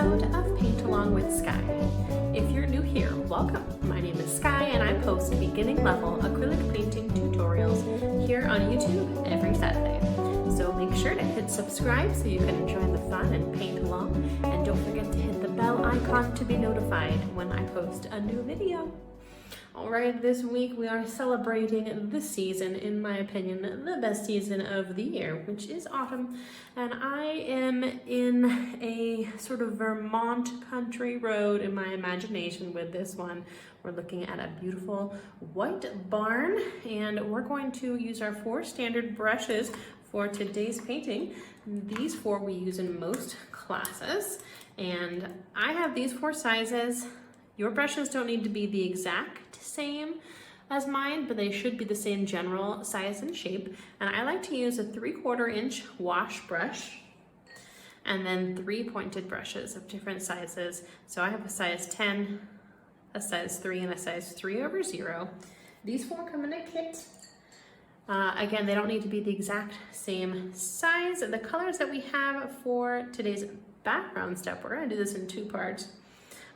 episode of Paint Along with Skye. If you're new here, welcome. My name is Skye and I post beginning level acrylic painting tutorials here on YouTube every Saturday. So make sure to hit subscribe so you can enjoy the fun and paint along, and don't forget to hit the bell icon to be notified when I post a new video. Alright, this week we are celebrating this season, in my opinion, the best season of the year, which is autumn. And I am in a sort of Vermont country road in my imagination with this one. We're looking at a beautiful white barn, and we're going to use our 4 standard brushes for today's painting. These 4 we use in most classes, and I have these 4 sizes. Your brushes don't need to be the exact same as mine, but they should be the same general size and shape. And I like to use a 3/4 inch wash brush and then 3 pointed brushes of different sizes. So I have a size 10, a size 3, and a size 3/0. These 4 come in a kit. Again, they don't need to be the exact same size. The colors that we have for today's background step, we're going to do this in 2 parts.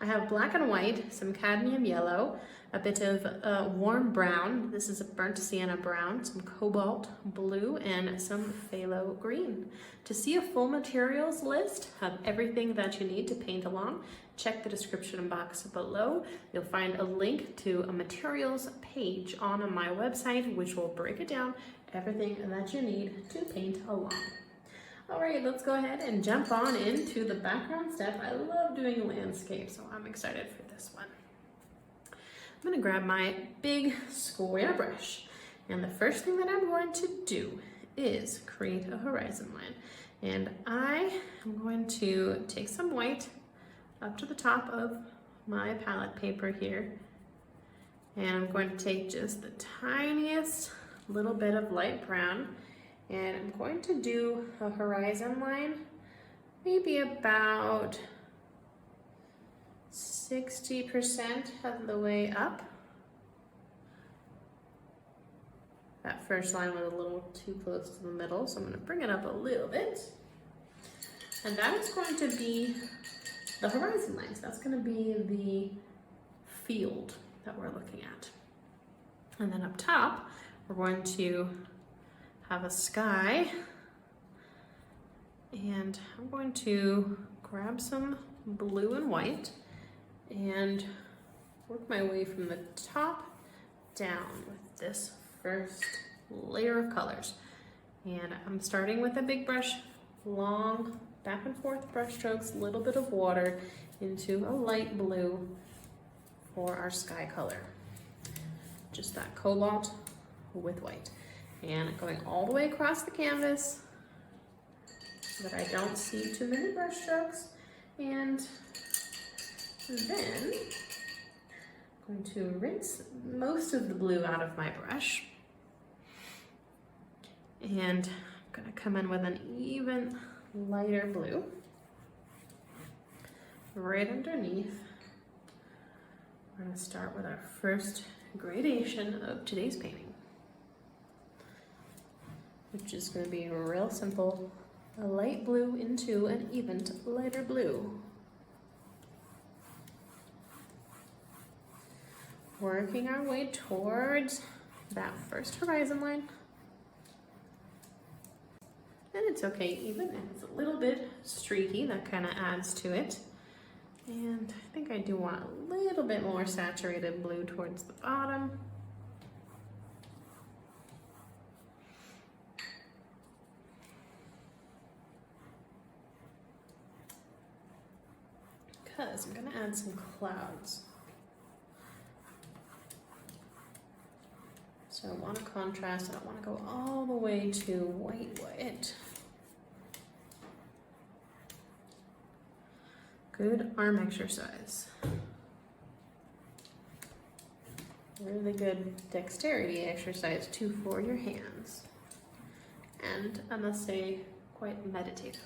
I have black and white, some cadmium yellow, a bit of warm brown. This is a burnt sienna brown, some cobalt blue, and some phthalo green. To see a full materials list of everything that you need to paint along, check the description box below. You'll find a link to a materials page on my website, which will break it down, everything that you need to paint along. All right, let's go ahead and jump on into the background step. I love doing landscape, so I'm excited for this one. I'm gonna grab my big square brush, and the first thing that I'm going to do is create a horizon line. And I am going to take some white up to the top of my palette paper here, and I'm going to take just the tiniest little bit of light brown, and I'm going to do a horizon line, maybe about 60% of the way up. That first line was a little too close to the middle, so I'm going to bring it up a little bit. And that is going to be the horizon line. So that's going to be the field that we're looking at. And then up top, we're going to have a sky, and I'm going to grab some blue and white and work my way from the top down with this first layer of colors. And I'm starting with a big brush, long back and forth brush strokes, a little bit of water into a light blue for our sky color. Just that cobalt with white. And going all the way across the canvas so that I don't see too many brush strokes. And then I'm going to rinse most of the blue out of my brush. And I'm going to come in with an even lighter blue right underneath. We're going to start with our first gradation of today's painting, which is going to be real simple, a light blue into an even lighter blue. Working our way towards that first horizon line. And it's okay, even if it's a little bit streaky, that kind of adds to it. And I think I do want a little bit more saturated blue towards the bottom. Because I'm going to add some clouds. So I want to contrast, I don't want to go all the way to white. Good arm exercise. Really good dexterity exercise too for your hands. And I must say, quite meditative.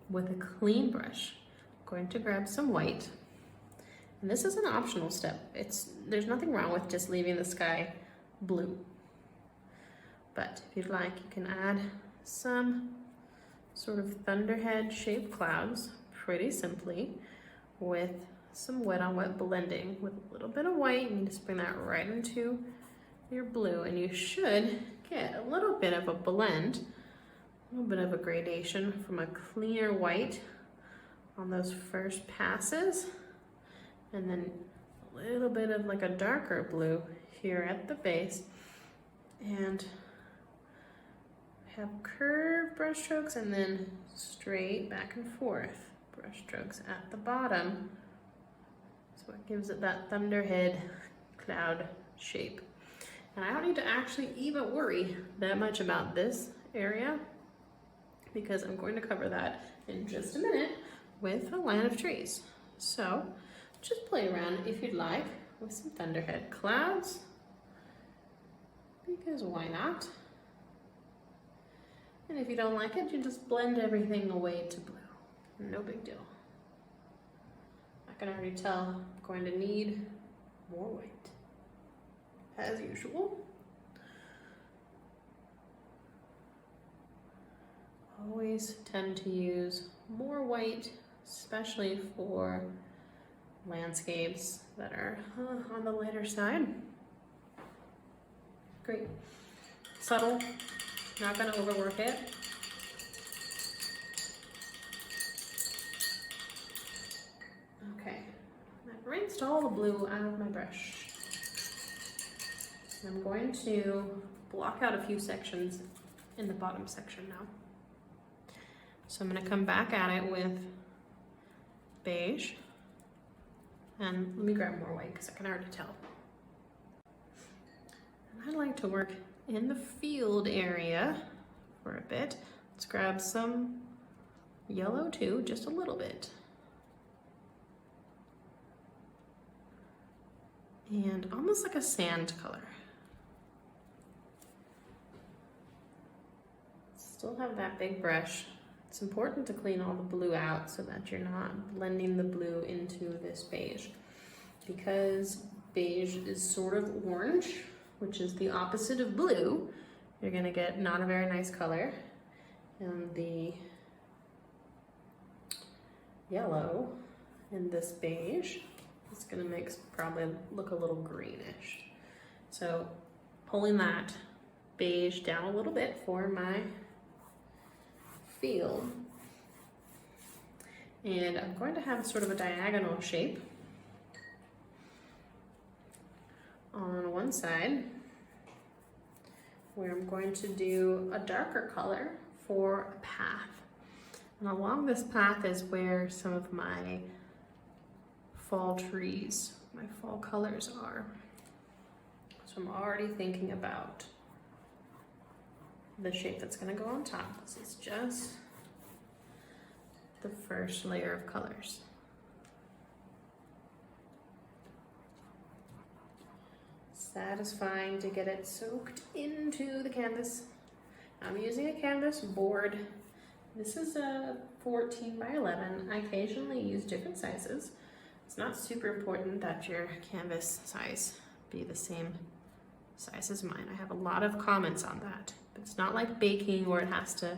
With a clean brush, I'm going to grab some white, and this is an optional step. There's nothing wrong with just leaving the sky blue. But if you'd like, you can add some sort of thunderhead shaped clouds pretty simply with some wet on wet blending with a little bit of white. You just bring that right into your blue, and you should get a little bit of a blend, a little bit of a gradation from a cleaner white on those first passes, and then a little bit of like a darker blue here at the base, and have curved brush strokes and then straight back and forth brush strokes at the bottom. So it gives it that thunderhead cloud shape. And I don't need to actually even worry that much about this area because I'm going to cover that in just a minute with a line of trees. So just play around if you'd like with some thunderhead clouds, because why not? And if you don't like it, you just blend everything away to blue. No big deal. I can already tell I'm going to need more white, as usual. Always tend to use more white, especially for landscapes that are on the lighter side. Great. Subtle, not gonna overwork it. Okay, I've rinsed all the blue out of my brush. I'm going to block out a few sections in the bottom section now. So I'm going to come back at it with beige, and let me grab more white because I can already tell. And I'd like to work in the field area for a bit. Let's grab some yellow too, just a little bit. And almost like a sand color. Still have that big brush. It's important to clean all the blue out so that you're not blending the blue into this beige, because beige is sort of orange, which is the opposite of blue. You're gonna get not a very nice color, and the yellow in this beige is gonna make probably look a little greenish. So pulling that beige down a little bit for my field, and I'm going to have sort of a diagonal shape on one side where I'm going to do a darker color for a path, and along this path is where some of my fall trees, my fall colors are. So I'm already thinking about the shape that's going to go on top. This is just the first layer of colors. Satisfying to get it soaked into the canvas. I'm using a canvas board. This is a 14 by 11. I occasionally use different sizes. It's not super important that your canvas size be the same size as mine. I have a lot of comments on that. But it's not like baking where it has to,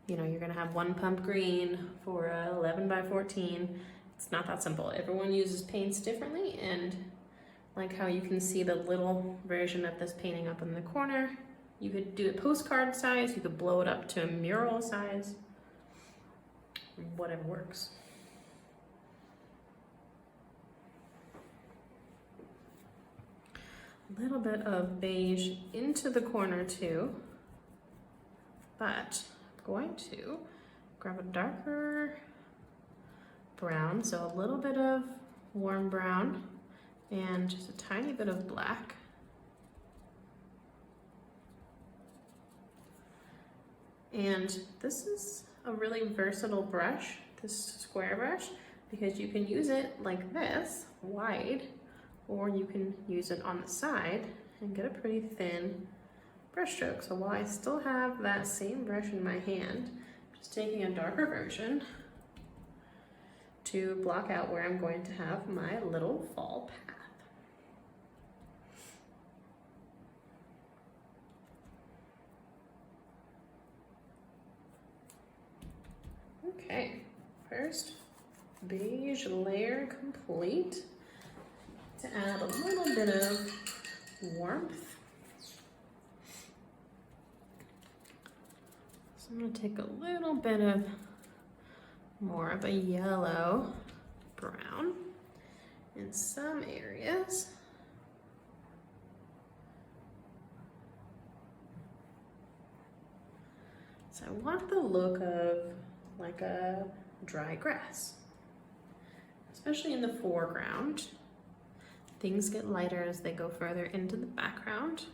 you know, you're gonna have one pump green for a 11 by 14. It's not that simple. Everyone uses paints differently, and like how you can see the little version of this painting up in the corner, you could do it postcard size, you could blow it up to a mural size, whatever works. A little bit of beige into the corner too, but I'm going to grab a darker brown, so a little bit of warm brown and just a tiny bit of black. And this is a really versatile brush, this square brush, because you can use it like this, wide, or you can use it on the side and get a pretty thin brush stroke. So while I still have that same brush in my hand, I'm just taking a darker version to block out where I'm going to have my little fall path. Okay, first beige layer complete. To add a little bit of warmth. So I'm going to take a little bit of more of a yellow brown in some areas. So I want the look of like a dry grass, especially in the foreground. Things get lighter as they go further into the background.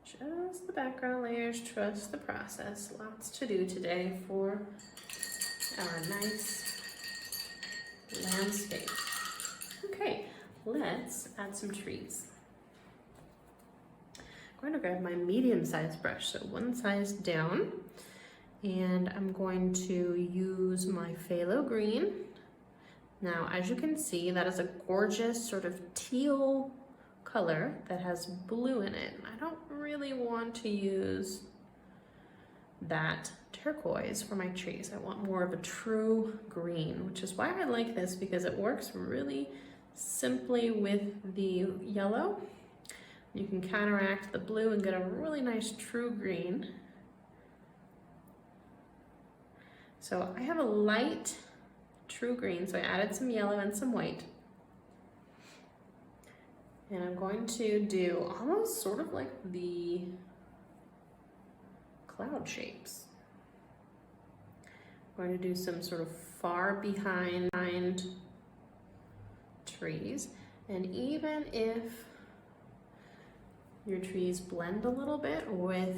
Just the background layers, trust the process. Lots to do today for our nice landscape. Okay, let's add some trees. I'm going to grab my medium-sized brush, so one size down, and I'm going to use my phthalo green. Now, as you can see, that is a gorgeous sort of teal color that has blue in it. I don't really want to use that turquoise for my trees. I want more of a true green, which is why I like this, because it works really simply with the yellow. You can counteract the blue and get a really nice true green. So I have a light true green, so I added some yellow and some white. And I'm going to do almost sort of like the cloud shapes. I'm going to do some sort of far behind trees. And even if your trees blend a little bit with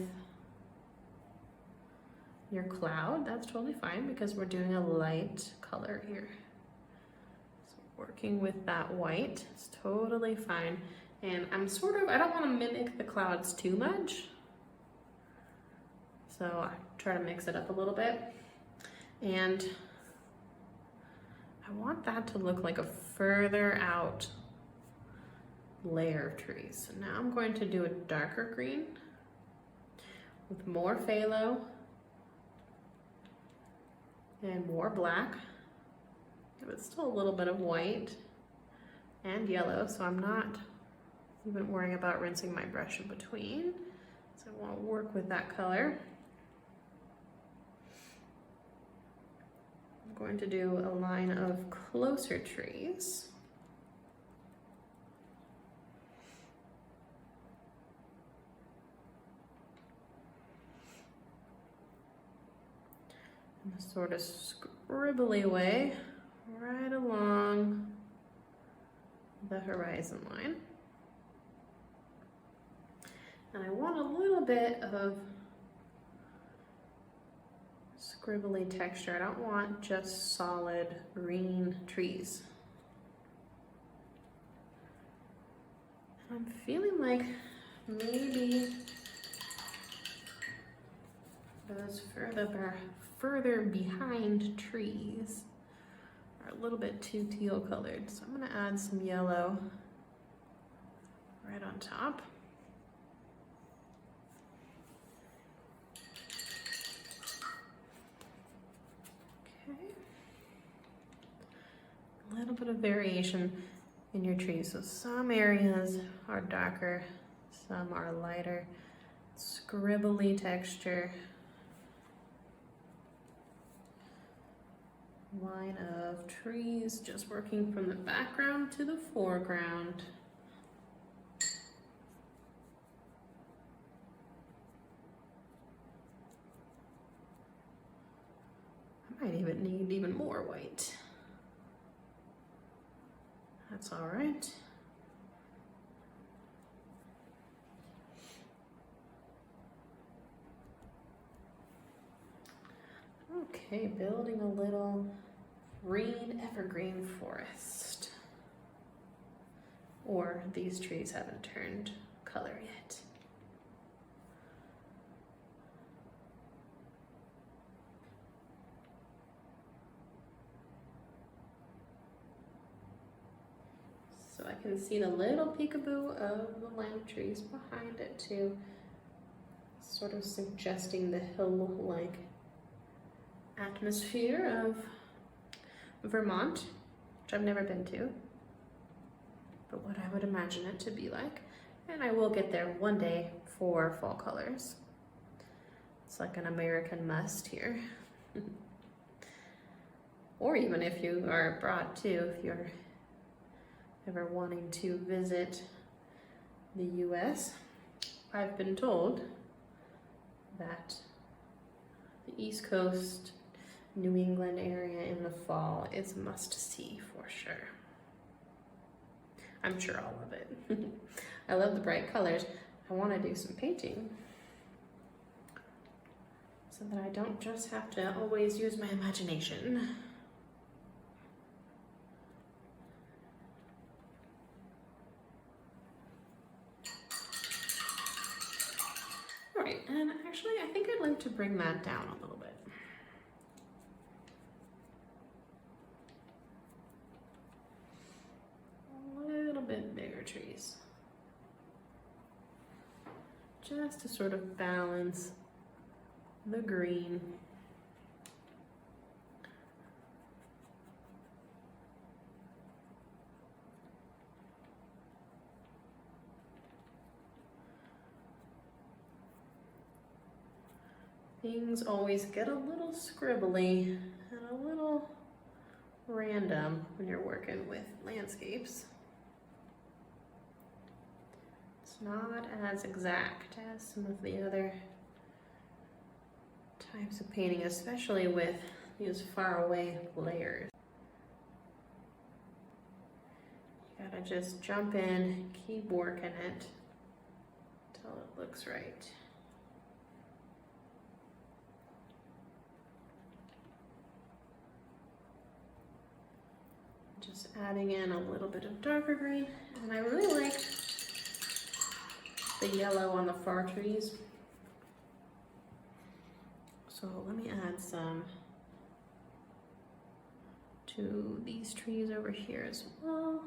your cloud, that's totally fine because we're doing a light color here. So working with that white is totally fine. And I don't want to mimic the clouds too much. So I try to mix it up a little bit. And I want that to look like a further out layer of trees. So now I'm going to do a darker green with more phthalo and more black, but still a little bit of white and yellow, so I'm not even worrying about rinsing my brush in between. So I want to work with that color. I'm going to do a line of closer trees. In a sort of scribbly way right along the horizon line. And I want a little bit of scribbly texture. I don't want just solid green trees. I'm feeling like maybe those further behind trees are a little bit too teal colored. So I'm gonna add some yellow right on top. Okay. A little bit of variation in your trees. So some areas are darker, some are lighter, scribbly texture. Line of trees, just working from the background to the foreground. I might even need even more white. That's all right. Okay, building a little green evergreen forest. Or these trees haven't turned color yet. So I can see the little peekaboo of the lime trees behind it too. sort of suggesting the hill-like atmosphere of Vermont, which I've never been to, but what I would imagine it to be like. And I will get there one day for fall colors. It's like an American must here. Or even if you are abroad too, if you're ever wanting to visit the US, I've been told that the East Coast, New England area in the fall is a must-see for sure. I'm sure I'll love it. I love the bright colors. I want to do some painting so that I don't just have to always use my imagination. All right, and actually I think I'd like to bring that down a little bit. A little bit bigger trees. Just to sort of balance the green. Things always get a little scribbly and a little random when you're working with landscapes. It's not as exact as some of the other types of painting, especially with these far away layers. You gotta just jump in, keep working it until it looks right. Just adding in a little bit of darker green, and I really like the yellow on the far trees. So let me add some to these trees over here as well.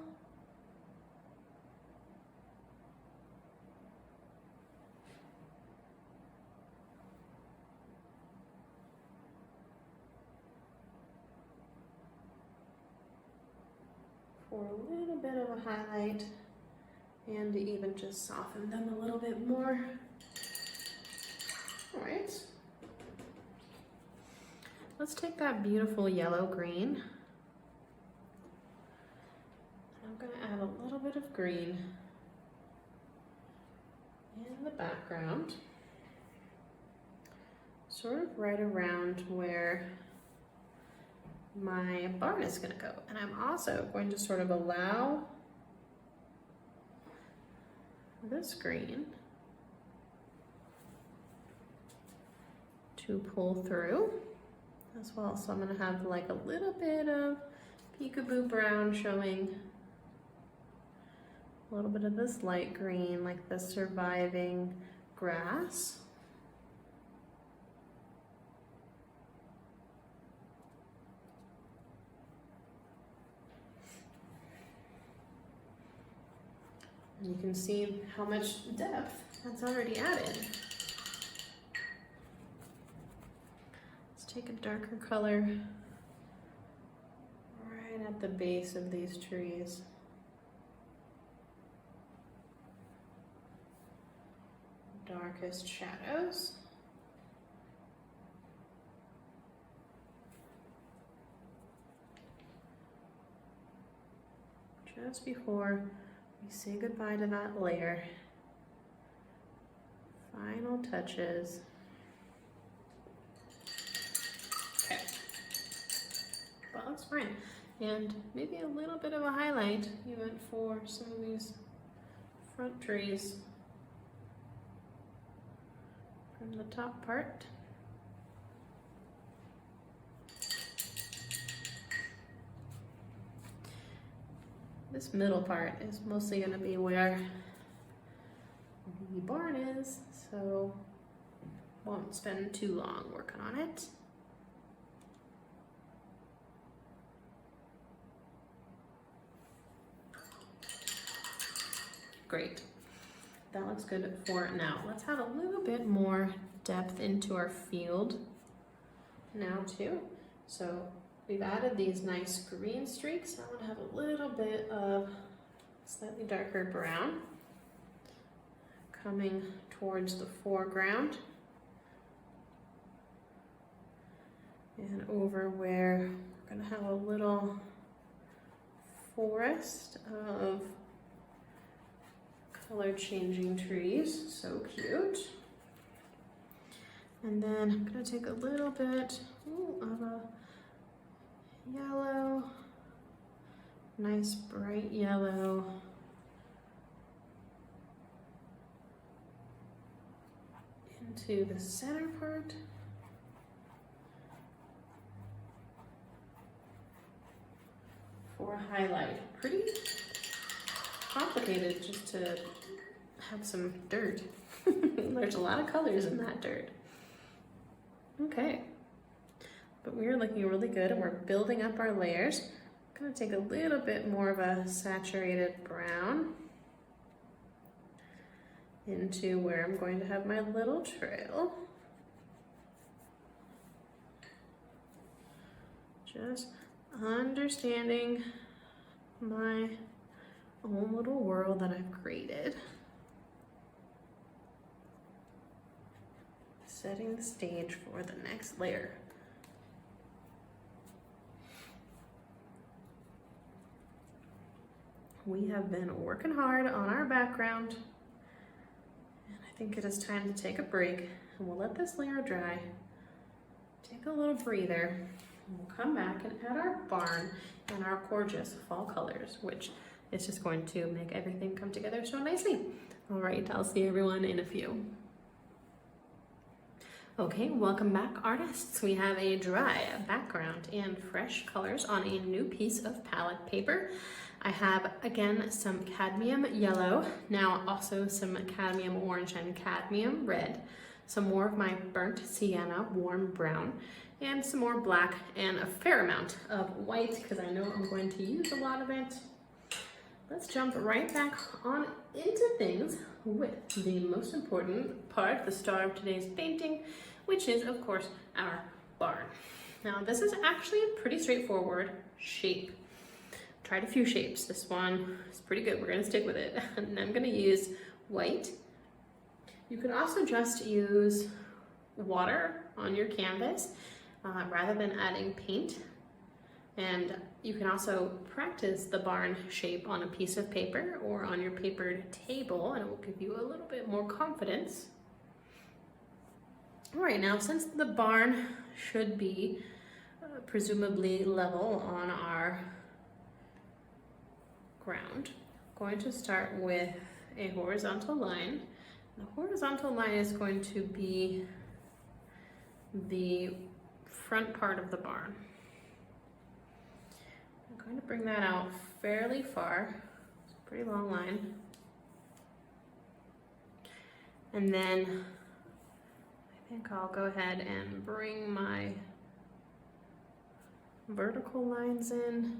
For a little bit of a highlight and to even just soften them a little bit more. All right. Let's take that beautiful yellow green. I'm going to add a little bit of green in the background, sort of right around where my barn is going to go. And I'm also going to sort of allow this green to pull through as well. So I'm going to have like a little bit of peekaboo brown showing, a little bit of this light green, like the surviving grass. And you can see how much depth that's already added. Let's take a darker color right at the base of these trees. Darkest shadows. Just before we say goodbye to that layer. Final touches. Okay. That looks fine. And maybe a little bit of a highlight even for some of these front trees from the top part. This middle part is mostly going to be where the barn is, so won't spend too long working on it. Great. that looks good for now. Let's have a little bit more depth into our field now too. So we've added these nice green streaks. I want to have a little bit of slightly darker brown coming towards the foreground and over where we're going to have a little forest of color changing trees. So cute. And then I'm going to take a little bit of a yellow, nice bright yellow. Into the center part. For a highlight. Pretty complicated just to have some dirt. There's a lot of colors in that dirt. Okay, but we're looking really good and we're building up our layers. I'm gonna take a little bit more of a saturated brown into where I'm going to have my little trail. Just understanding my own little world that I've created. Setting the stage for the next layer. We have been working hard on our background, and I think it is time to take a break, and we'll let this layer dry. Take a little breather, and we'll come back and add our barn and our gorgeous fall colors, which is just going to make everything come together so nicely. All right, I'll see everyone in a few. Okay, welcome back, artists. We have a dry background and fresh colors on a new piece of palette paper. I have, again, some cadmium yellow, now also some cadmium orange and cadmium red, some more of my burnt sienna warm brown, and some more black and a fair amount of white because I know I'm going to use a lot of it. Let's jump right back on into things with the most important part, the star of today's painting, which is, of course, our barn. Now, this is actually a pretty straightforward shape. Tried a few shapes. This one is pretty good. We're gonna stick with it. And I'm gonna use white. You could also just use water on your canvas rather than adding paint. And you can also practice the barn shape on a piece of paper or on your papered table, and it will give you a little bit more confidence. All right, now since the barn should be presumably level on our ground, I'm going to start with a horizontal line. The horizontal line is going to be the front part of the barn. I'm going to bring that out fairly far. It's a pretty long line. And then I think I'll go ahead and bring my vertical lines in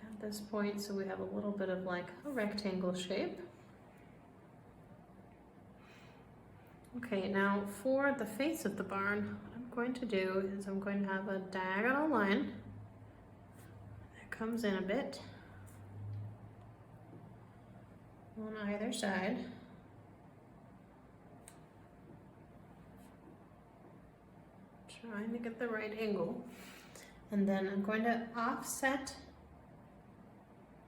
at this point, so we have a little bit of like a rectangle shape. Okay, now for the face of the barn, what I'm going to do is I'm going to have a diagonal line that comes in a bit on either side. Trying to get the right angle. And then I'm going to offset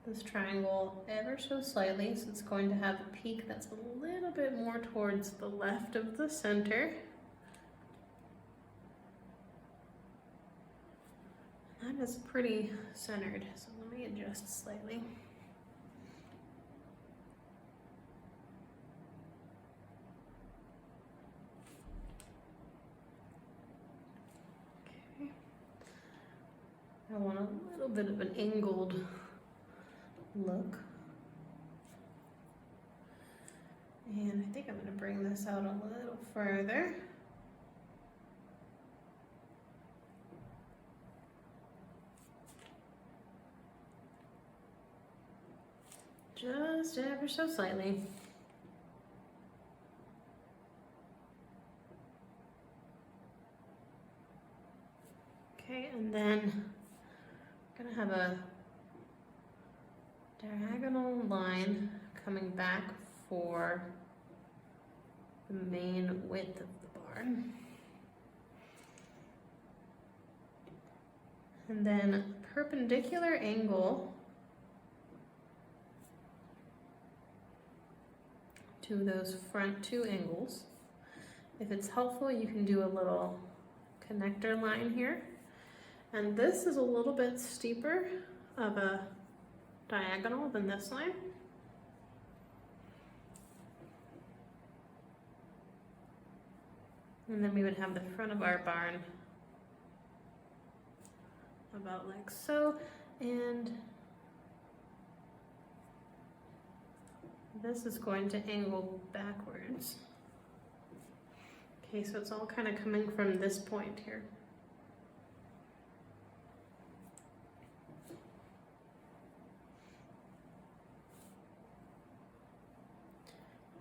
this triangle ever so slightly, so it's going to have a peak that's a little bit more towards the left of the center. That is pretty centered, so let me adjust slightly. Okay. I want a little bit of an angled look. And I think I'm going to bring this out a little further. just ever so slightly. Okay, and then I'm gonna have a diagonal line coming back for the main width of the barn. And then perpendicular angle to those front two angles. If it's helpful, you can do a little connector line here. And this is a little bit steeper of a diagonal than this line. And then we would have the front of our barn about like so, and this is going to angle backwards. Okay, so it's all kind of coming from this point here.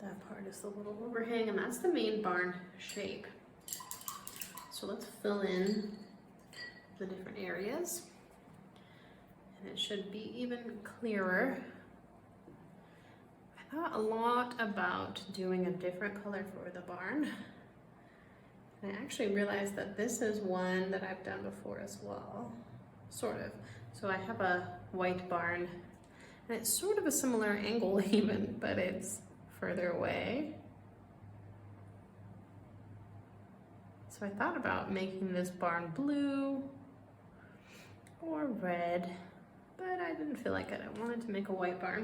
That part is the little overhang, and that's the main barn shape. So let's fill in the different areas, and it should be even clearer. I thought a lot about doing a different color for the barn. And I actually realized that this is one that I've done before as well, sort of. So I have a white barn, and it's sort of a similar angle even, but it's further away. So I thought about making this barn blue or red, but I didn't feel like it. I wanted to make a white barn.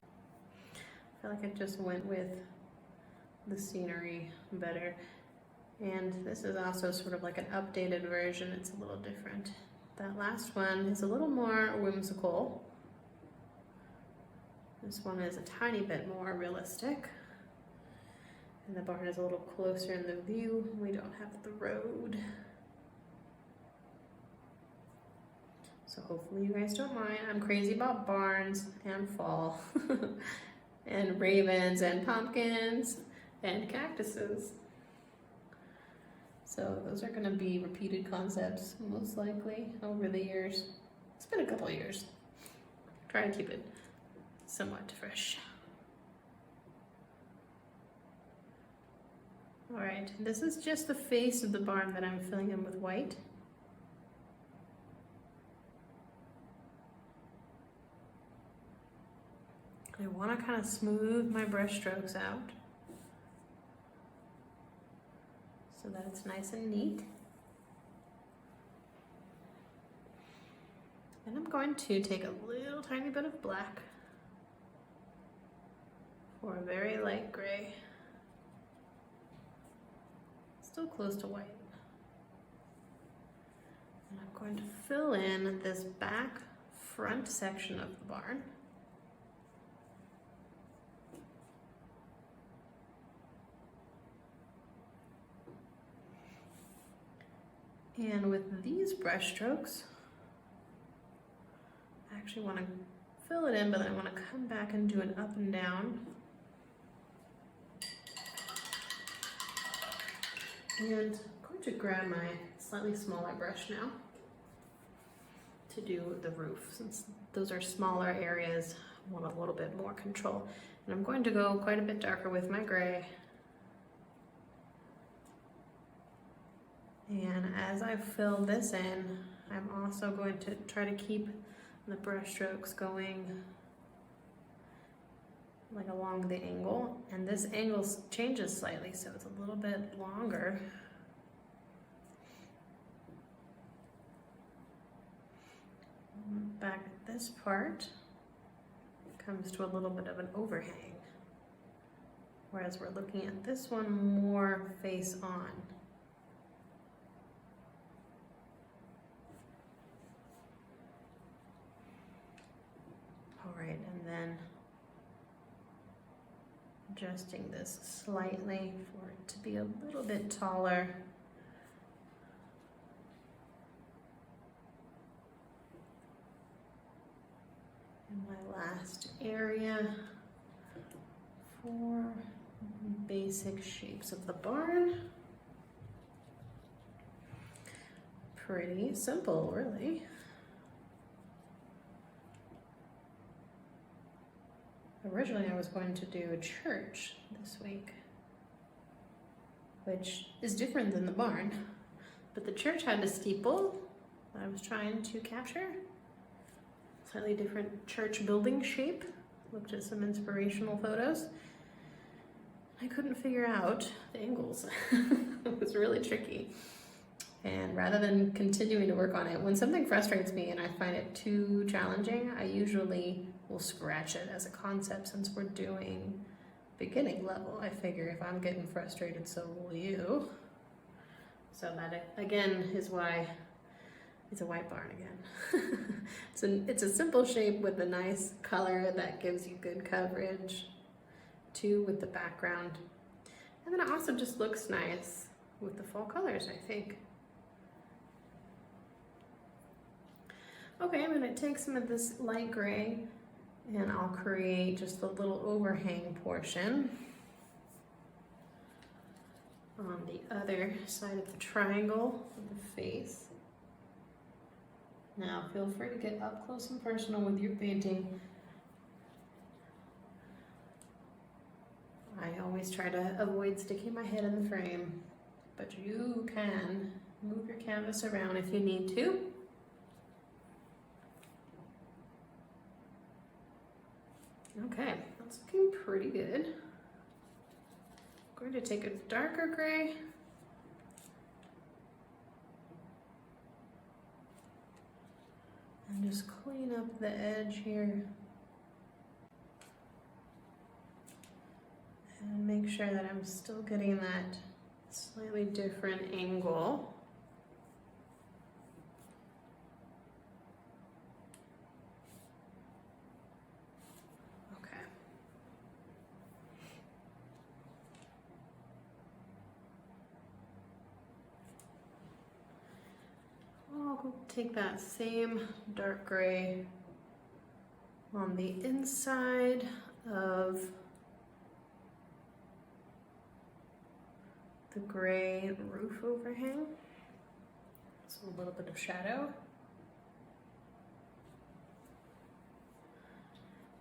I feel like I just went with the scenery better. And this is also sort of like an updated version. It's a little different. That last one is a little more whimsical. This one is a tiny bit more realistic. And the barn is a little closer in the view. We don't have the road. So hopefully you guys don't mind. I'm crazy about barns and fall and ravens and pumpkins and cactuses. So those are gonna be repeated concepts most likely over the years. It's been a couple of years. Try to keep it somewhat fresh. All right, this is just the face of the barn that I'm filling in with white. I want to kind of smooth my brush strokes out so that it's nice and neat. And I'm going to take a little tiny bit of black for a very light gray. Still close to white. And I'm going to fill in this back front section of the barn. And with these brush strokes, I actually want to fill it in, but then I want to come back and do an up and down. And I'm going to grab my slightly smaller brush now to do the roof. Since those are smaller areas, I want a little bit more control. And I'm going to go quite a bit darker with my gray. And as I fill this in, I'm also going to try to keep the brush strokes going like along the angle. And this angle changes slightly, so it's a little bit longer. Back at this part, it comes to a little bit of an overhang. Whereas we're looking at this one more face on. All right, and then adjusting this slightly for it to be a little bit taller. And my last area, 4 basic shapes of the barn. Pretty simple, really. Originally, I was going to do a church this week, which is different than the barn, but the church had a steeple that I was trying to capture. Slightly different church building shape. Looked at some inspirational photos. I couldn't figure out the angles. It was really tricky. And rather than continuing to work on it, when something frustrates me and I find it too challenging, I usually will scratch it as a concept. Since we're doing beginning level, I figure if I'm getting frustrated, so will you. So that, again, is why it's a white barn again. It's a simple shape with a nice color that gives you good coverage too with the background. And then it also just looks nice with the fall colors, I think. Okay, I'm gonna take some of this light gray and I'll create just a little overhang portion on the other side of the triangle of the face. Now feel free to get up close and personal with your painting. I always try to avoid sticking my head in the frame, but you can move your canvas around if you need to. Okay, that's looking pretty good. I'm going to take a darker gray and just clean up the edge here. And make sure that I'm still getting that slightly different angle. Okay. I'll take that same dark gray on the inside of the gray roof overhang. So a little bit of shadow.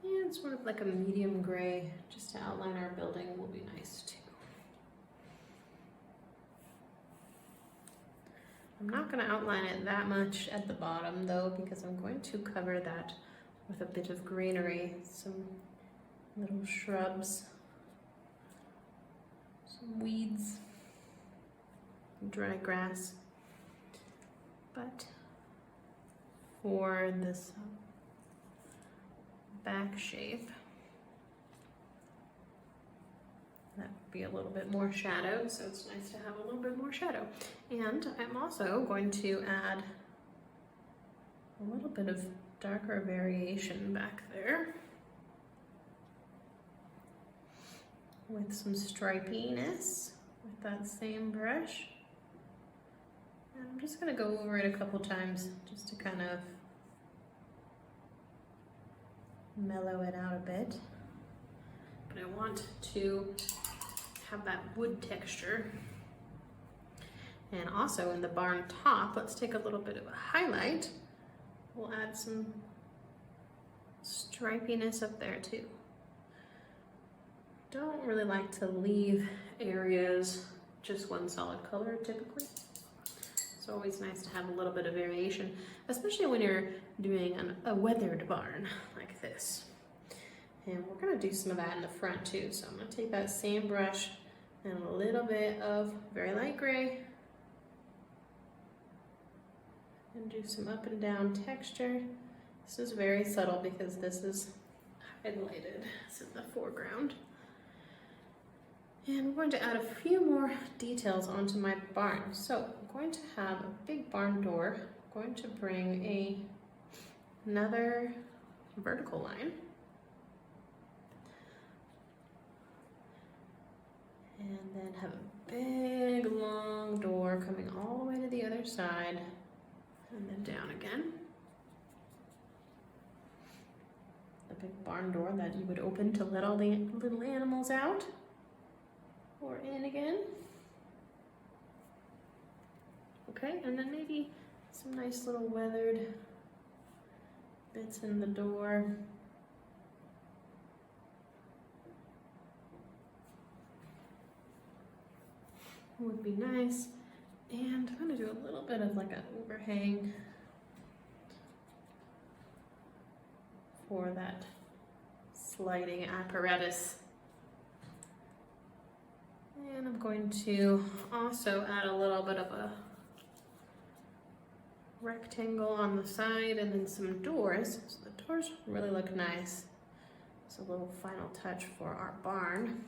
And sort of like a medium gray, just to outline our building, will be nice too. I'm not going to outline it that much at the bottom though, because I'm going to cover that with a bit of greenery, some little shrubs, some weeds, dry grass. But for this back shape, that would be a little bit more shadow, so it's nice to have a little bit more shadow. And I'm also going to add a little bit of darker variation back there with some stripiness with that same brush. And I'm just going to go over it a couple times just to kind of mellow it out a bit. But I want to have that wood texture. And also in the barn top, let's take a little bit of a highlight. We'll add some stripiness up there too. Don't really like to leave areas just one solid color typically. It's always nice to have a little bit of variation, especially when you're doing a weathered barn like this. And we're gonna do some of that in the front too. So I'm gonna take that same brush and a little bit of very light gray and do some up and down texture. This is very subtle because this is highlighted. It's in the foreground. And we're going to add a few more details onto my barn. So I'm going to have a big barn door. I'm going to bring another vertical line. And then have a big long door coming all the way to the other side and then down again. A big barn door that you would open to let all the little animals out or in again. Okay, and then maybe some nice little weathered bits in the door. Would be nice. And I'm gonna do a little bit of like an overhang for that sliding apparatus. And I'm going to also add a little bit of a rectangle on the side and then some doors. So the doors really look nice. It's a little final touch for our barn.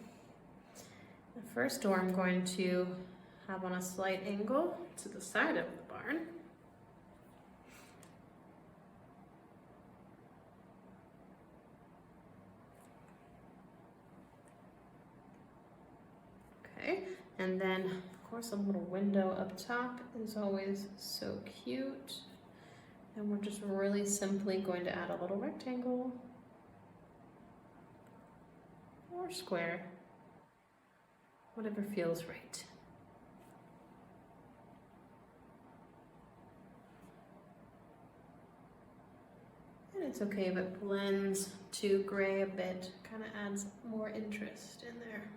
The first door I'm going to have on a slight angle to the side of the barn. Okay, and then of course a little window up top is always so cute. And we're just really simply going to add a little rectangle or square, whatever feels right. And it's okay if it blends to gray a bit, kind of adds more interest in there.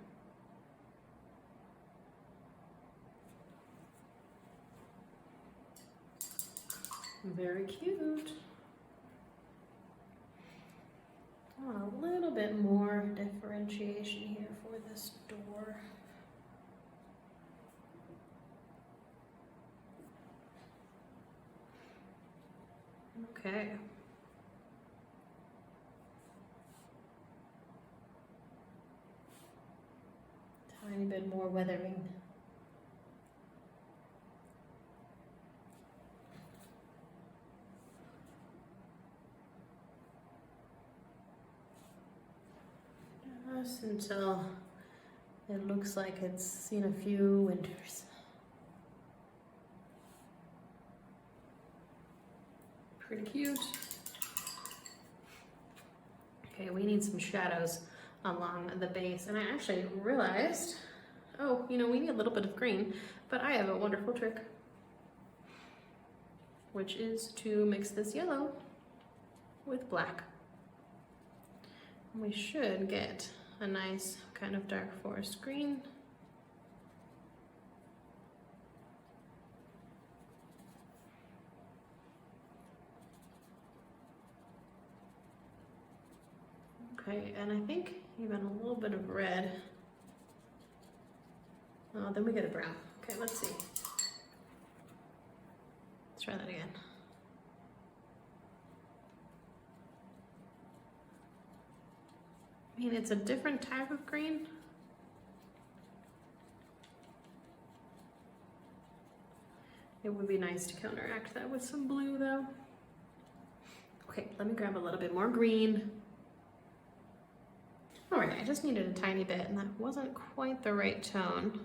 Very cute. I want a little bit more differentiation here for this door. Okay. Tiny bit more weathering. Just until it looks like it's seen a few winters. Pretty cute. Okay, we need some shadows along the base, and I actually realized, oh, you know, we need a little bit of green, but I have a wonderful trick, which is to mix this yellow with black. We should get a nice kind of dark forest green. Okay, and I think even a little bit of red. Oh, then we get a brown. Okay, let's see. Let's try that again. I mean, it's a different type of green. It would be nice to counteract that with some blue though. Okay, let me grab a little bit more green. All right, I just needed a tiny bit and that wasn't quite the right tone.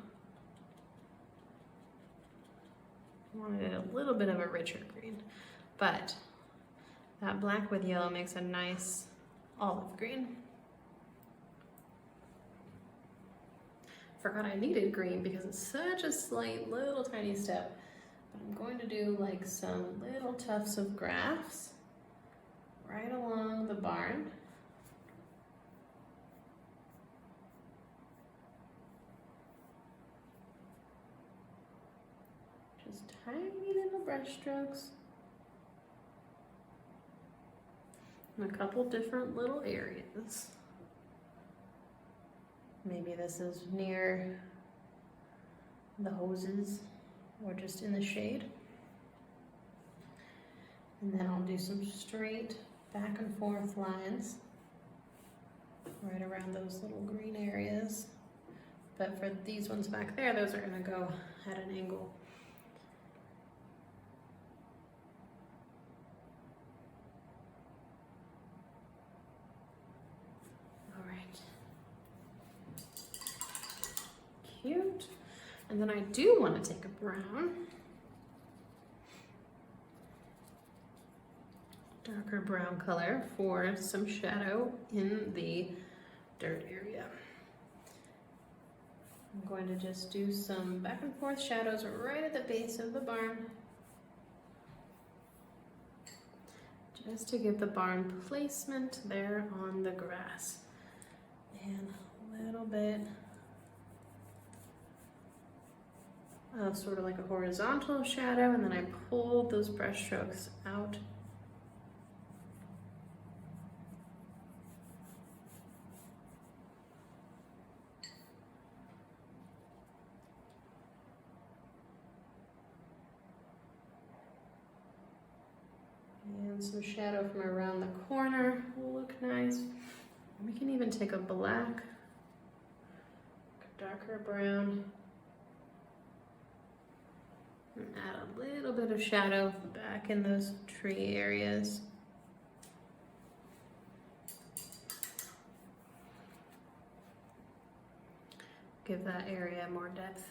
I wanted a little bit of a richer green, but that black with yellow makes a nice olive green. Forgot I needed green because it's such a slight little tiny step. But I'm going to do like some little tufts of grass right along the barn. Just tiny little brush strokes. In a couple different little areas. Maybe this is near the hoses or just in the shade. And then I'll do some straight back and forth lines right around those little green areas. But for these ones back there, those are gonna go at an angle. Cute. And then I do want to take a brown. darker brown color for some shadow in the dirt area. I'm going to just do some back and forth shadows right at the base of the barn, just to give the barn placement there on the grass. And a little bit of sort of like a horizontal shadow, and then I pulled those brush strokes out. And some shadow from around the corner will look nice. We can even take a black, a darker brown, and add a little bit of shadow back in those tree areas. Give that area more depth.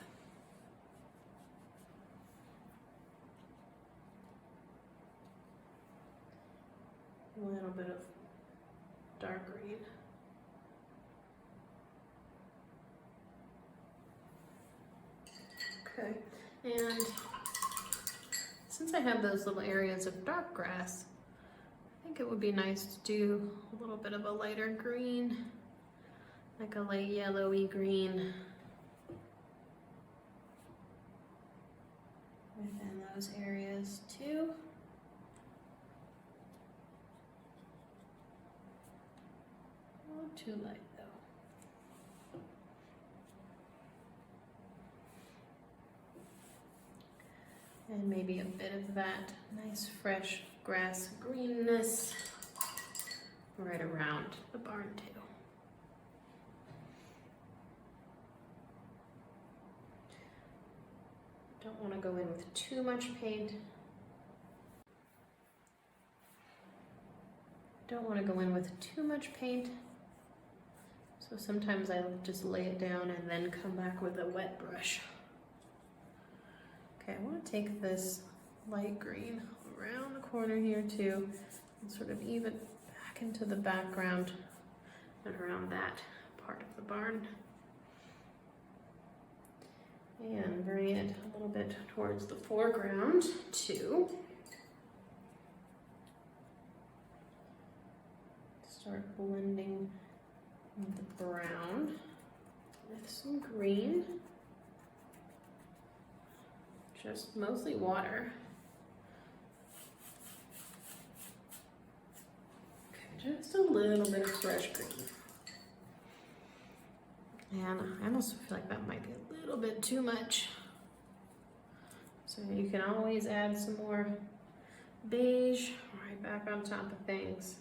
A little bit of dark green. Okay, and since I have those little areas of dark grass, I think it would be nice to do a little bit of a lighter green, like a light yellowy green within those areas too. Not too light though. And maybe a bit of that nice fresh grass greenness right around the barn too. Don't want to go in with too much paint. Don't want to go in with too much paint. So sometimes I just lay it down and then come back with a wet brush. Okay, I want to take this light green around the corner here too, and sort of even back into the background and around that part of the barn. And bring it a little bit towards the foreground too. Start blending the brown with some green. Just mostly water. Okay, just a little bit of fresh green. And I almost feel like that might be a little bit too much. So you can always add some more beige right back on top of things.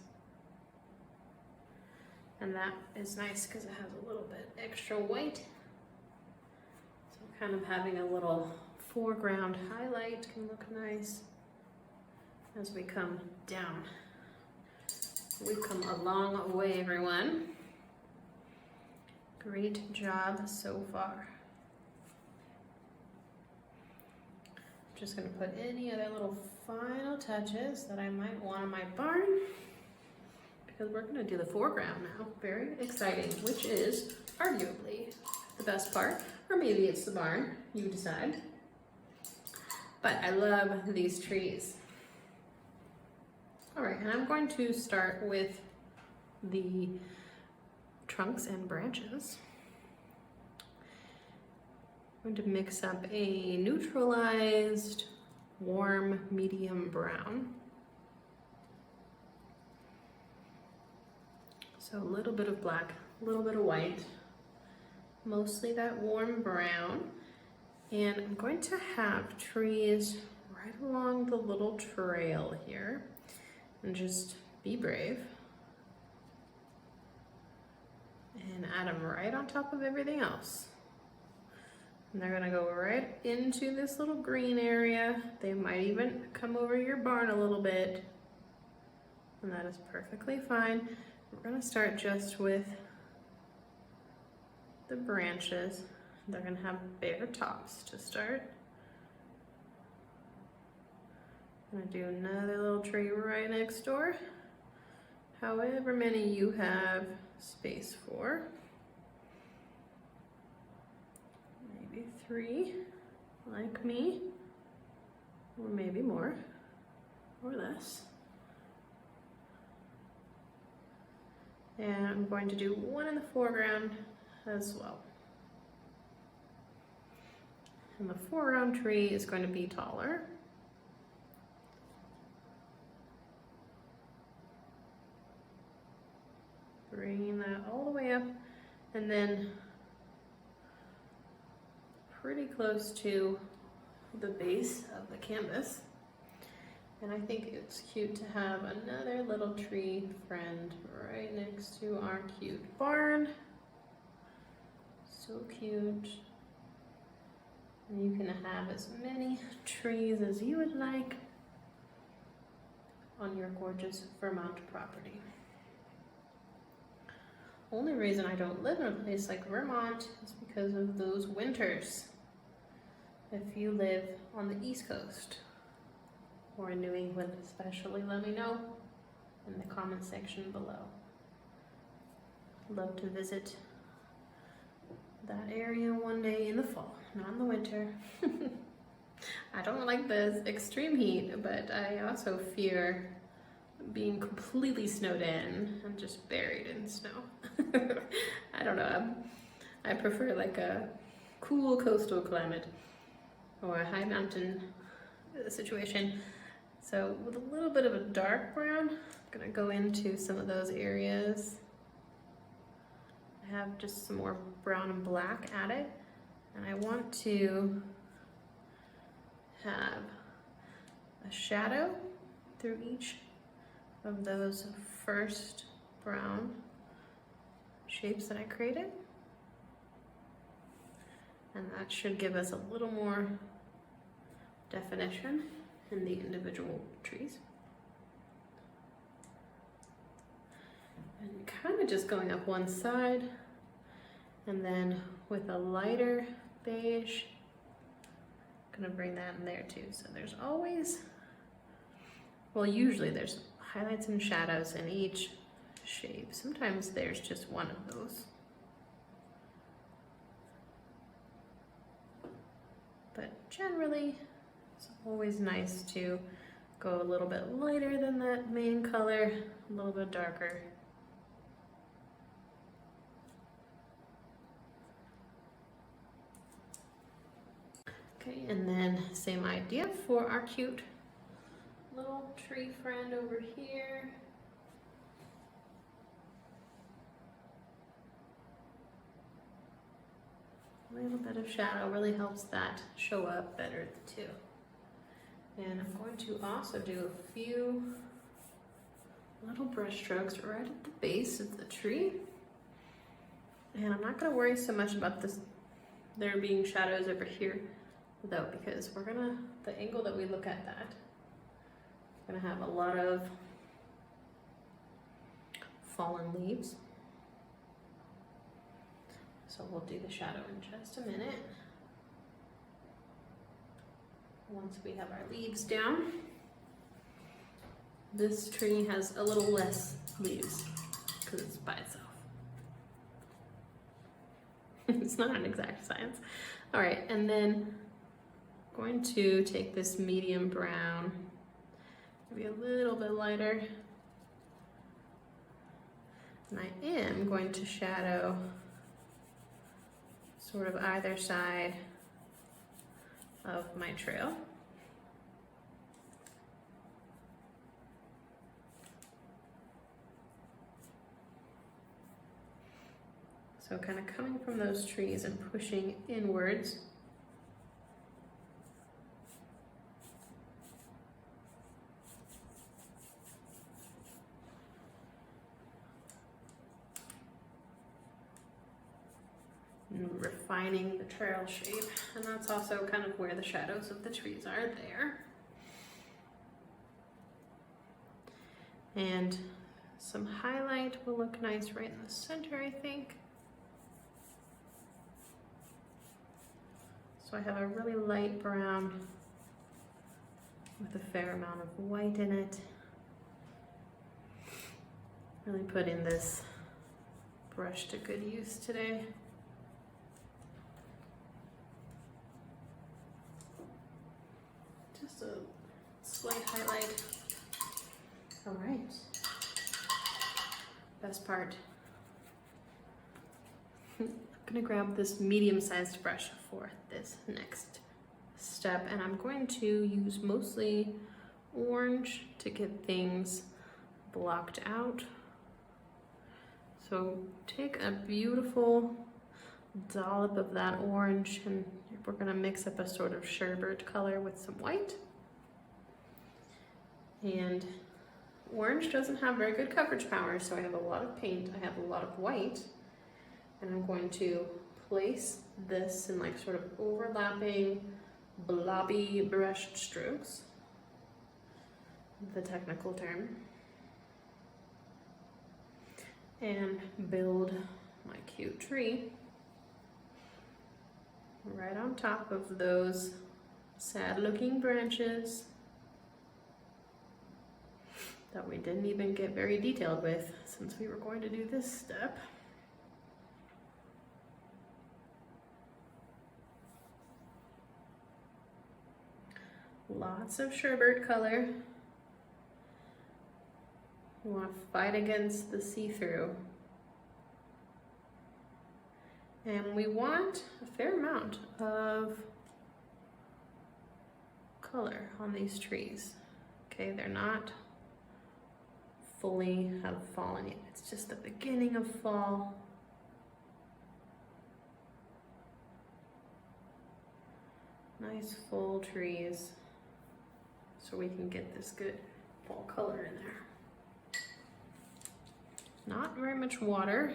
And that is nice because it has a little bit extra white. So kind of having a little foreground highlight can look nice as we come down. We've come a long way, everyone. Great job so far. Just gonna put any other little final touches that I might want on my barn, because we're gonna do the foreground now. Very exciting, which is arguably the best part, or maybe it's the barn, you decide. But I love these trees. All right, and I'm going to start with the trunks and branches. I'm going to mix up a neutralized, warm, medium brown. So a little bit of black, a little bit of white, mostly that warm brown. And I'm going to have trees right along the little trail here, and just be brave and add them right on top of everything else. And they're gonna go right into this little green area. They might even come over your barn a little bit, and that is perfectly fine. We're gonna start just with the branches. They're gonna have bare tops to start. I'm gonna do another little tree right next door. However many you have space for. Maybe 3, like me, or maybe more, or less. And I'm going to do one in the foreground as well. And the foreground tree is going to be taller. Bringing that all the way up, and then pretty close to the base of the canvas. And I think it's cute to have another little tree friend right next to our cute barn. So cute. And you can have as many trees as you would like on your gorgeous Vermont property. Only reason I don't live in a place like Vermont is because of those winters. If you live on the East Coast or in New England especially, let me know in the comment section below. Love to visit that area one day in the fall, not in the winter. I don't like the extreme heat, but I also fear being completely snowed in and just buried in snow. I don't know, I prefer like a cool coastal climate or a high mountain situation. So with a little bit of a dark brown, I'm gonna go into some of those areas. I have just some more brown and black added, and I want to have a shadow through each of those first brown shapes that I created. And that should give us a little more definition in the individual trees. And kind of just going up one side, and then with a lighter beige, I'm gonna bring that in there too. So there's always, well, usually there's highlights and shadows in each shape. Sometimes there's just one of those. But generally, it's always nice to go a little bit lighter than that main color, a little bit darker. Okay, and then same idea for our cute little tree friend over here. A little bit of shadow really helps that show up better too. And I'm going to also do a few little brush strokes right at the base of the tree. And I'm not going to worry so much about this, there being shadows over here though, because we're gonna, the angle that we look at that, we're gonna have a lot of fallen leaves. So we'll do the shadow in just a minute. Once we have our leaves down, this tree has a little less leaves because it's by itself. It's not an exact science. All right, and then I'm going to take this medium brown, maybe a little bit lighter, and I am going to shadow sort of either side of my trail. So kind of coming from those trees and pushing inwards. And refining the trail shape, and that's also kind of where the shadows of the trees are there. And some highlight will look nice right in the center, I think. So I have a really light brown with a fair amount of white in it. Really putting this brush to good use today. Just a slight highlight. All right. Best part. I'm gonna grab this medium-sized brush for this next step, and I'm going to use mostly orange to get things blocked out. So take a beautiful dollop of that orange, and we're gonna mix up a sort of sherbet color with some white. And orange doesn't have very good coverage power, so I have a lot of paint, I have a lot of white, and I'm going to place this in like sort of overlapping blobby brushed strokes, the technical term, and build my cute tree right on top of those sad looking branches that we didn't even get very detailed with since we were going to do this step. Lots of sherbet color. We want to fight against the see-through. And we want a fair amount of color on these trees. Okay, they're not fully have fallen yet. It's just the beginning of fall. Nice full trees so we can get this good fall color in there. Not very much water.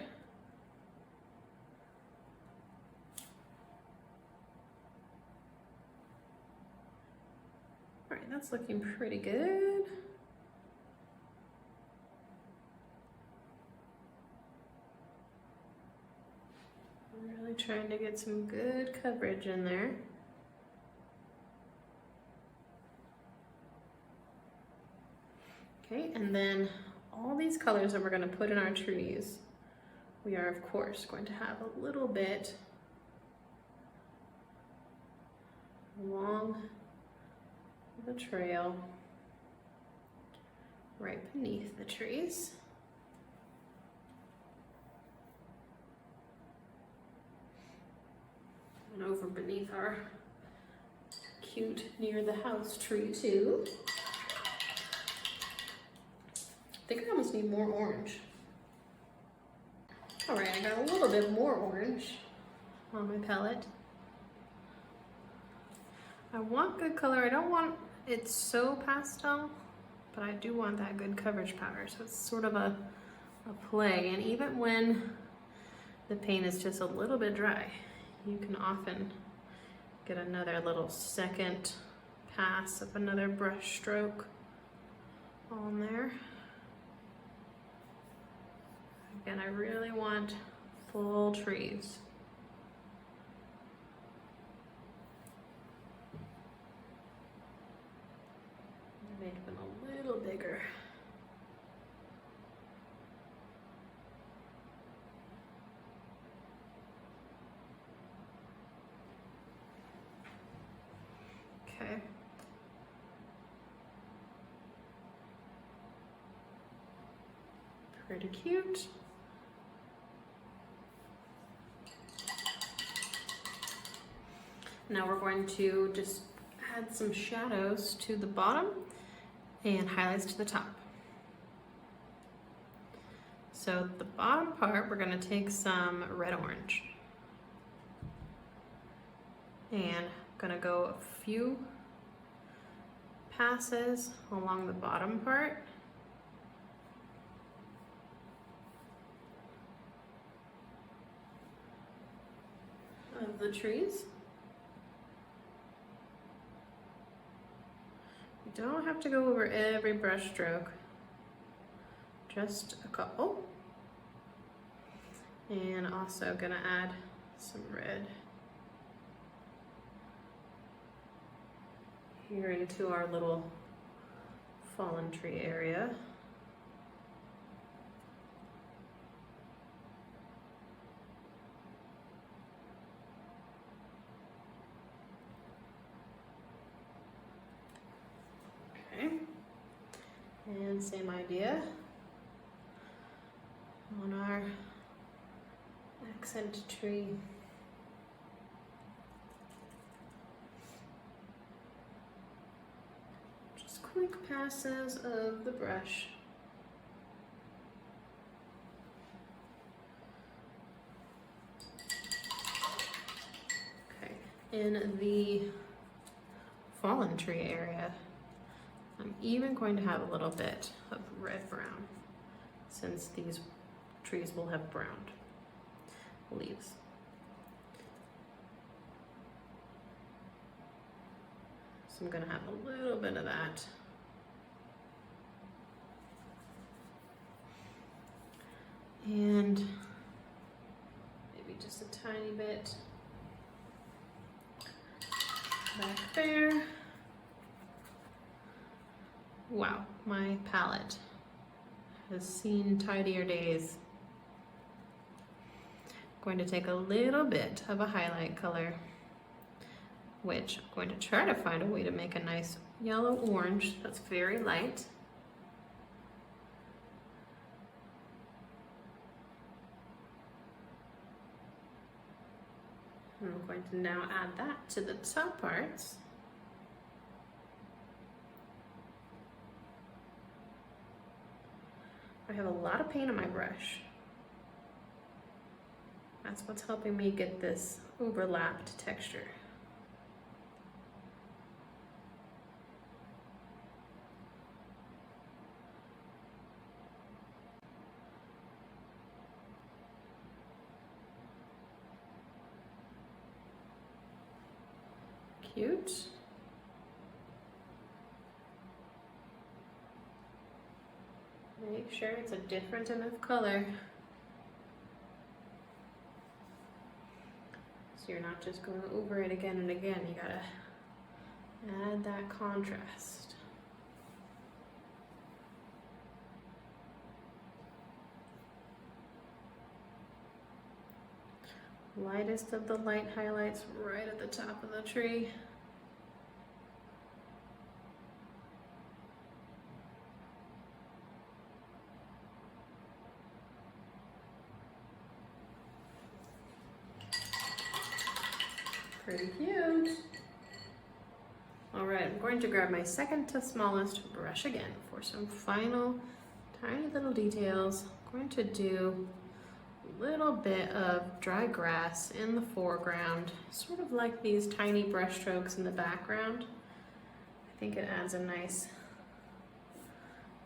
All right, that's looking pretty good. Really trying to get some good coverage in there. Okay, and then all these colors that we're going to put in our trees, we are of course going to have a little bit along the trail right beneath the trees. And over beneath our cute near the house tree too. I think I almost need more orange. All right, I got a little bit more orange on my palette. I want good color. I don't want it so pastel, but I do want that good coverage power. So it's sort of a play. And even when the paint is just a little bit dry, you can often get another little second pass of another brush stroke on there. Again, I really want full trees. Make them a little bigger. Okay. Pretty cute. Now we're going to just add some shadows to the bottom and highlights to the top. So the bottom part, we're going to take some red orange and I'm going to go a few passes along the bottom part. Of the trees. You don't have to go over every brush stroke, just a couple. And also gonna add some red here into our little fallen tree area. Okay, and same idea on our accent tree. Just quick passes of the brush. Okay, in the fallen tree area, I'm even going to have a little bit of red-brown, since these trees will have browned leaves. So I'm gonna have a little bit of that. And maybe just a tiny bit back there. Wow, my palette has seen tidier days. I'm going to take a little bit of a highlight color, which I'm going to try to find a way to make a nice yellow orange that's very light. And I'm going to now add that to the top parts. I have a lot of paint on my brush. That's what's helping me get this overlapped texture. Cute. Make sure it's a different enough color so you're not just going over it again and again. You gotta add that contrast. Lightest of the light highlights right at the top of the tree. Pretty cute. All right, I'm going to grab my second to smallest brush again for some final tiny little details. I'm going to do a little bit of dry grass in the foreground, sort of like these tiny brush strokes in the background. I think it adds a nice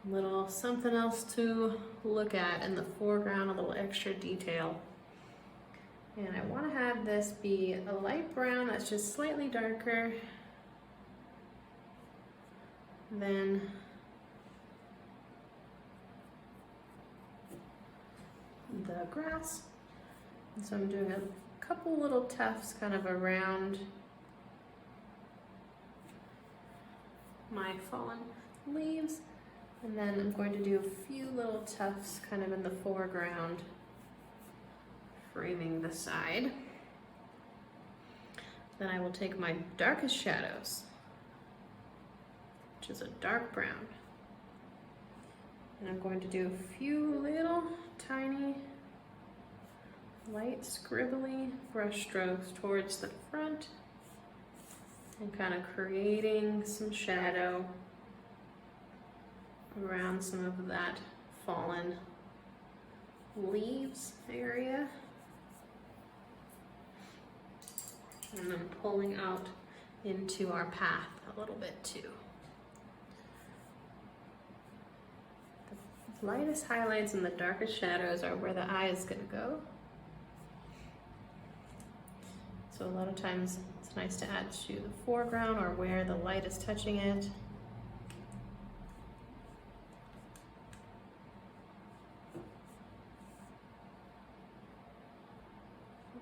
little something else to look at in the foreground, a little extra detail. And I want to have this be a light brown that's just slightly darker than the grass. And so I'm doing a couple little tufts kind of around my fallen leaves. And then I'm going to do a few little tufts kind of in the foreground, framing the side. Then I will take my darkest shadows, which is a dark brown, and I'm going to do a few little tiny light scribbly brush strokes towards the front and kind of creating some shadow around some of that fallen leaves area. And then pulling out into our path a little bit too. The lightest highlights and the darkest shadows are where the eye is going to go. So a lot of times it's nice to add to the foreground or where the light is touching it.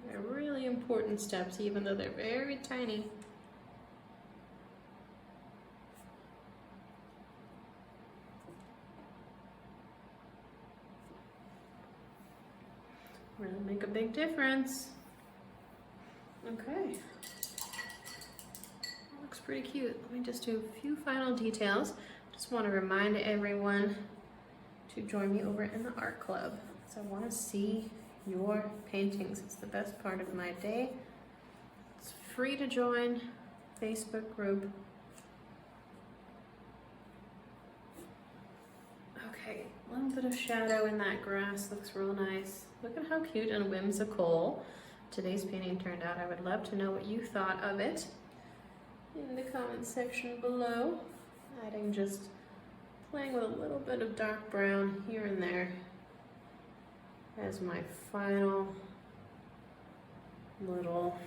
They're really important steps, even though they're very tiny. Really make a big difference. Okay. That looks pretty cute. Let me just do a few final details. Just want to remind everyone to join me over in the art club. So I want to see your paintings. It's the best part of my day. It's free to join. Facebook group. Okay, a little bit of shadow in that grass. Looks real nice. Look at how cute and whimsical today's painting turned out. I would love to know what you thought of it in the comment section below. Adding just playing with a little bit of dark brown here and there as my final little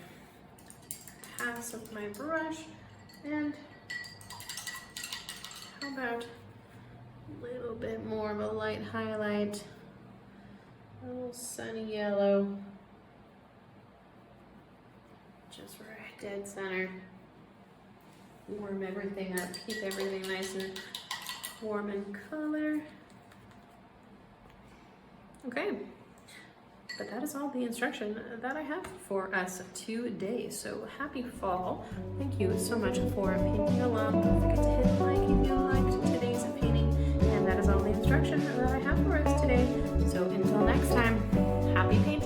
pass of my brush. And how about a little bit more of a light highlight, a little sunny yellow, just right dead center. Warm everything up, keep everything nice and warm in color. Okay, but that is all the instruction that I have for us today. So happy fall. Thank you so much for painting along. Don't forget to hit like if you liked today's painting. And that is all the instruction that I have for us today. So until next time, happy painting.